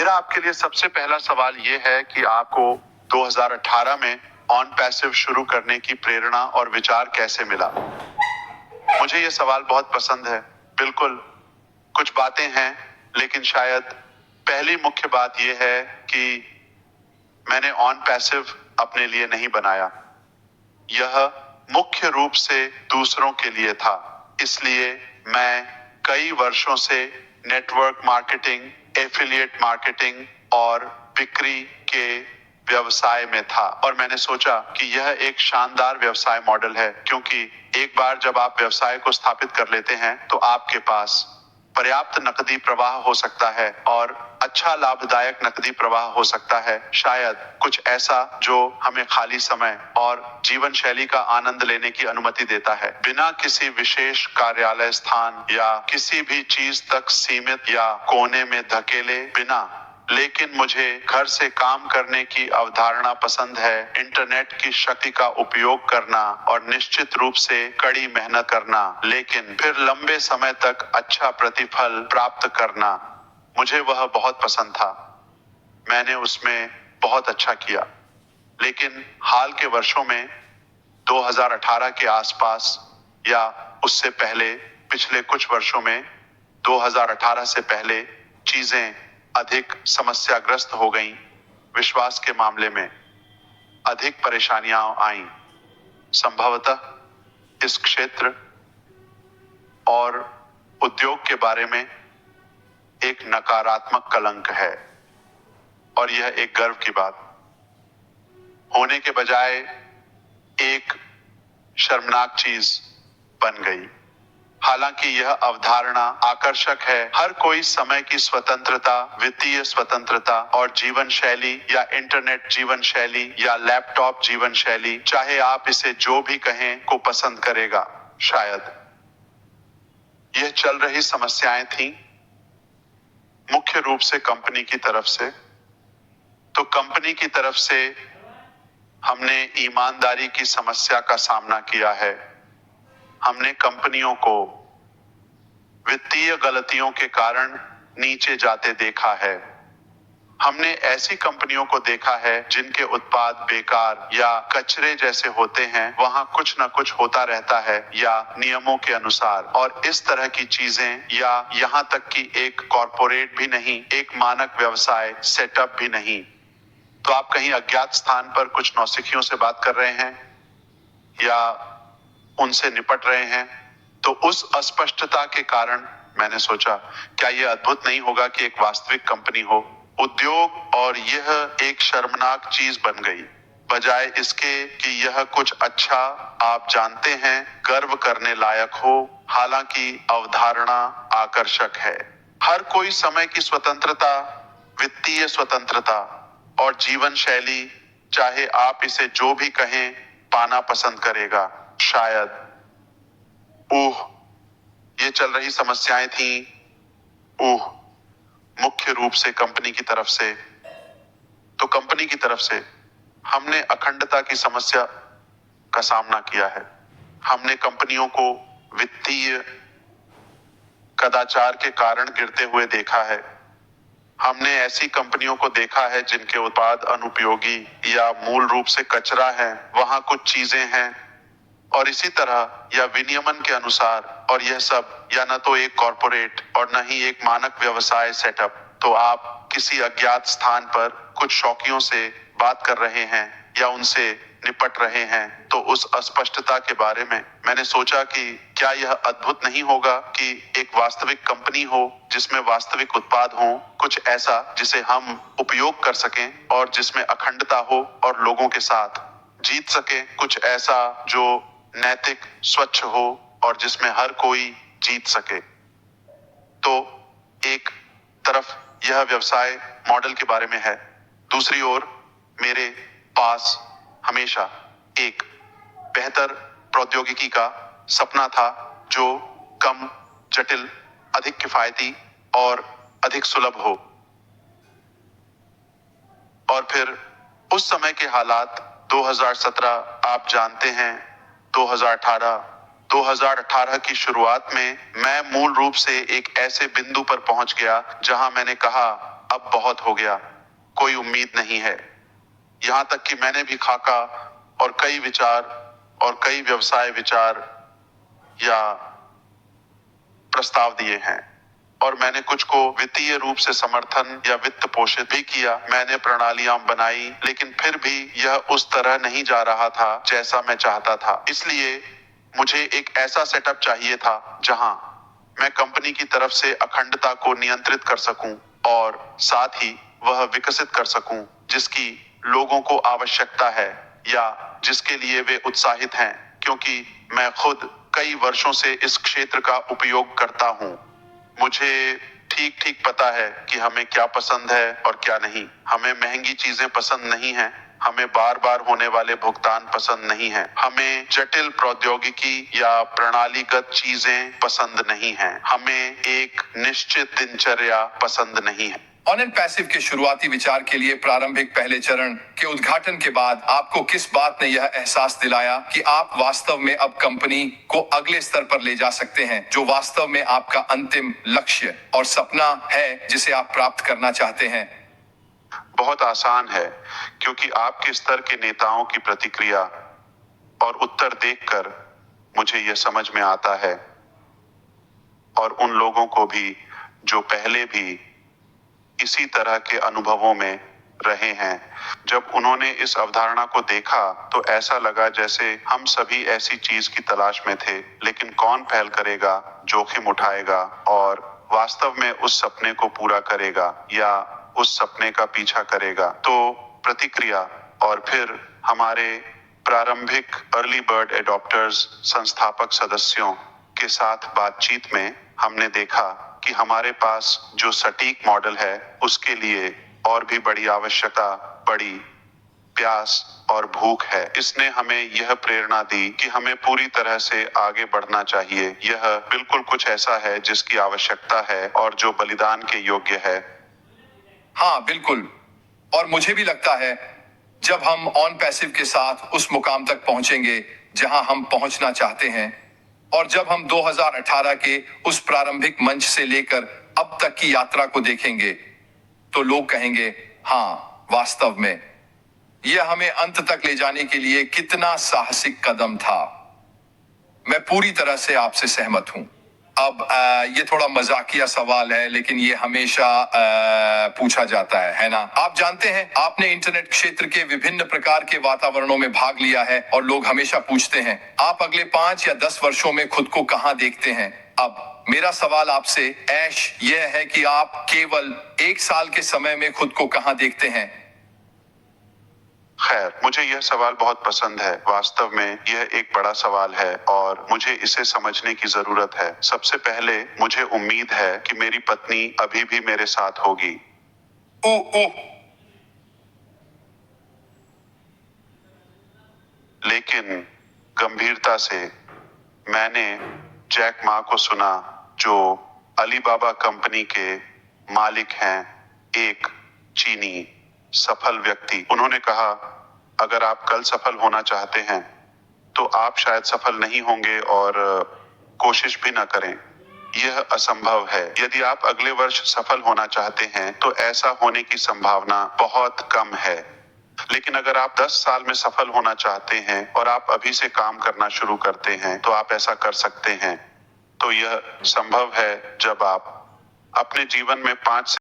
मेरा आपके लिए सबसे पहला सवाल ये है कि आपको 2018 में ऑन पैसिव शुरू करने की प्रेरणा और विचार कैसे मिला। मुझे ये सवाल बहुत पसंद है। बिल्कुल, कुछ बातें हैं, लेकिन शायद पहली मुख्य बात यह है कि मैंने ऑन पैसिव अपने लिए नहीं बनाया। यह मुख्य रूप से दूसरों के लिए था। इसलिए मैं कई वर्षों से नेटवर्क मार्केटिंग, एफिलिएट मार्केटिंग और बिक्री के व्यवसाय में था और मैंने सोचा कि यह एक शानदार व्यवसाय मॉडल है, क्योंकि एक बार जब आप व्यवसाय को स्थापित कर लेते हैं तो आपके पास पर्याप्त नकदी प्रवाह हो सकता है और अच्छा लाभदायक नकदी प्रवाह हो सकता है। शायद कुछ ऐसा जो हमें खाली समय और जीवन शैली का आनंद लेने की अनुमति देता है, बिना किसी विशेष कार्यालय स्थान या किसी भी चीज तक सीमित या कोने में धकेले बिना। लेकिन मुझे घर से काम करने की अवधारणा पसंद है, इंटरनेट की शक्ति का उपयोग करना और निश्चित रूप से कड़ी मेहनत करना, लेकिन फिर लंबे समय तक अच्छा प्रतिफल प्राप्त करना। मुझे वह बहुत पसंद था। मैंने उसमें बहुत अच्छा किया। लेकिन हाल के वर्षों में 2018 के आसपास या उससे पहले पिछले कुछ वर्षों में 2018 से पहले चीजें अधिक समस्याग्रस्त हो गईं। विश्वास के मामले में अधिक परेशानियां आईं। संभवतः इस क्षेत्र और उद्योग के बारे में एक नकारात्मक कलंक है और यह एक गर्व की बात होने के बजाय एक शर्मनाक चीज बन गई। हालांकि यह अवधारणा आकर्षक है। हर कोई समय की स्वतंत्रता, वित्तीय स्वतंत्रता और जीवन शैली या इंटरनेट जीवन शैली या लैपटॉप जीवन शैली, चाहे आप इसे जो भी कहें, को पसंद करेगा। शायद यह चल रही समस्याएं थीं, मुख्य रूप से कंपनी की तरफ से। तो कंपनी की तरफ से हमने ईमानदारी की समस्या का सामना किया है। हमने कंपनियों को वित्तीय गलतियों के कारण नीचे जाते देखा है। हमने ऐसी कंपनियों को देखा है जिनके उत्पाद बेकार या कचरे जैसे होते हैं। वहां कुछ न कुछ होता रहता है या नियमों के अनुसार, और इस तरह की चीजें, या यहाँ तक कि एक कॉर्पोरेट भी नहीं, एक मानक व्यवसाय सेटअप भी नहीं। तो आप कहीं अज्ञात स्थान पर कुछ नौसिखियों से बात कर रहे हैं या उनसे निपट रहे हैं। तो उस अस्पष्टता के कारण मैंने सोचा, क्या यह अद्भुत नहीं होगा कि एक वास्तविक कंपनी हो, उद्योग, और यह एक शर्मनाक चीज बन गई, बजाय इसके कि यह कुछ अच्छा, आप जानते हैं, गर्व करने लायक हो। हालांकि अवधारणा आकर्षक है। हर कोई समय की स्वतंत्रता, वित्तीय स्वतंत्रता और जीवन शैली, चाहे आप इसे जो भी कहें, पाना पसंद करेगा। शायद ये चल रही समस्याएं थी, मुख्य रूप से कंपनी की तरफ से। तो कंपनी की तरफ से हमने अखंडता की समस्या का सामना किया है। हमने कंपनियों को वित्तीय कदाचार के कारण गिरते हुए देखा है। हमने ऐसी कंपनियों को देखा है जिनके उत्पाद अनुपयोगी या मूल रूप से कचरा है। वहां कुछ चीजें हैं और इसी तरह या विनियमन के अनुसार, और यह सब या न तो एक कॉर्पोरेट और न ही एक मानक व्यवसाय सेटअप। तो आप किसी अज्ञात स्थान पर कुछ शौकियों से बात कर रहे हैं या उनसे निपट रहे हैं। तो उस अस्पष्टता के बारे में मैंने सोचा कि क्या यह अद्भुत नहीं होगा कि एक वास्तविक कंपनी हो जिसमें वास्तविक उत्पाद हो, कुछ ऐसा जिसे हम उपयोग कर सकें और जिसमें अखंडता हो और लोगों के साथ जीत सके, कुछ ऐसा जो नैतिक, स्वच्छ हो और जिसमें हर कोई जीत सके। तो एक तरफ यह व्यवसाय मॉडल के बारे में है, दूसरी ओर मेरे पास हमेशा एक बेहतर प्रौद्योगिकी का सपना था जो कम जटिल, अधिक किफायती और अधिक सुलभ हो। और फिर उस समय के हालात 2017, आप जानते हैं, 2018 की शुरुआत में मैं मूल रूप से एक ऐसे बिंदु पर पहुंच गया जहां मैंने कहा अब बहुत हो गया, कोई उम्मीद नहीं है। यहां तक कि मैंने भी खाका और कई विचार और कई व्यवसाय विचार या प्रस्ताव दिए हैं, और मैंने कुछ को वित्तीय रूप से समर्थन या वित्त पोषित भी किया। मैंने प्रणालियां बनाई, लेकिन फिर भी यह उस तरह नहीं जा रहा था जैसा मैं चाहता था। इसलिए मुझे एक ऐसा सेटअप चाहिए था जहां मैं कंपनी की तरफ से अखंडता को नियंत्रित कर सकूं और साथ ही वह विकसित कर सकूं जिसकी लोगों को आवश्यकता है या जिसके लिए वे उत्साहित हैं, क्योंकि मैं खुद कई वर्षों से इस क्षेत्र का उपयोग करता हूं। मुझे ठीक ठीक पता है कि हमें क्या पसंद है और क्या नहीं। हमें महंगी चीजें पसंद नहीं हैं, हमें बार बार होने वाले भुगतान पसंद नहीं हैं, हमें जटिल प्रौद्योगिकी या प्रणालीगत चीजें पसंद नहीं हैं, हमें एक निश्चित दिनचर्या पसंद नहीं है। ऑन एंड पैसिव के शुरुआती विचार के लिए प्रारंभिक पहले चरण के उद्घाटन के बाद आपको किस बात ने यह एहसास दिलाया कि आप वास्तव में अब कंपनी को अगले स्तर पर ले जा सकते हैं, जो वास्तव में आपका अंतिम लक्ष्य और सपना है जिसे आप प्राप्त करना चाहते हैं? बहुत आसान है, क्योंकि आपके स्तर के नेताओं की प्रतिक्रिया और उत्तर देखकर मुझे यह समझ में आता है, और उन लोगों को भी जो पहले भी इसी तरह के अनुभवों में रहे हैं। जब उन्होंने इस अवधारणा को देखा तो ऐसा लगा जैसे हम सभी ऐसी चीज की तलाश में थे, लेकिन कौन पहल करेगा, जोखिम उठाएगा और वास्तव में उस सपने को पूरा करेगा या उस सपने का पीछा करेगा। तो प्रतिक्रिया और फिर हमारे प्रारंभिक अर्ली बर्ड एडॉप्टर्स संस्थापक सदस्यों के साथ बातचीत में हमने देखा कि हमारे पास जो सटीक मॉडल है उसके लिए और भी बड़ी आवश्यकता, बड़ी प्यास और भूख है। इसने हमें यह प्रेरणा दी कि हमें पूरी तरह से आगे बढ़ना चाहिए। यह बिल्कुल कुछ ऐसा है जिसकी आवश्यकता है और जो बलिदान के योग्य है। हाँ, बिल्कुल। और मुझे भी लगता है जब हम ऑन पैसिव के साथ उस मुकाम तक पहुंचेंगे जहां हम पहुंचना चाहते हैं, और जब हम 2018 के उस प्रारंभिक मंच से लेकर अब तक की यात्रा को देखेंगे, तो लोग कहेंगे, हाँ, वास्तव में यह हमें अंत तक ले जाने के लिए कितना साहसिक कदम था। मैं पूरी तरह से आपसे सहमत हूं। अब ये थोड़ा मजाकिया सवाल है, लेकिन ये हमेशा पूछा जाता है ना? आप जानते हैं, आपने इंटरनेट क्षेत्र के विभिन्न प्रकार के वातावरणों में भाग लिया है और लोग हमेशा पूछते हैं, आप अगले 5 या 10 वर्षों में खुद को कहां देखते हैं? अब मेरा सवाल आपसे ऐश यह है कि आप केवल 1 साल के समय में खुद को कहां देखते हैं? खैर, मुझे यह सवाल बहुत पसंद है। वास्तव में यह एक बड़ा सवाल है और मुझे इसे समझने की जरूरत है। सबसे पहले मुझे उम्मीद है कि मेरी पत्नी अभी भी मेरे साथ होगी। लेकिन गंभीरता से, मैंने जैक मा को सुना, जो अलीबाबा कंपनी के मालिक हैं, एक चीनी सफल व्यक्ति। उन्होंने कहा, अगर आप कल सफल होना चाहते हैं तो आप शायद सफल नहीं होंगे और कोशिश भी ना करें। यह असंभव है। यदि आप अगले वर्ष सफल होना चाहते हैं तो ऐसा होने की संभावना बहुत कम है। लेकिन अगर आप 10 साल में सफल होना चाहते हैं और आप अभी से काम करना शुरू करते हैं तो आप ऐसा कर सकते हैं। तो यह संभव है जब आप अपने जीवन में 5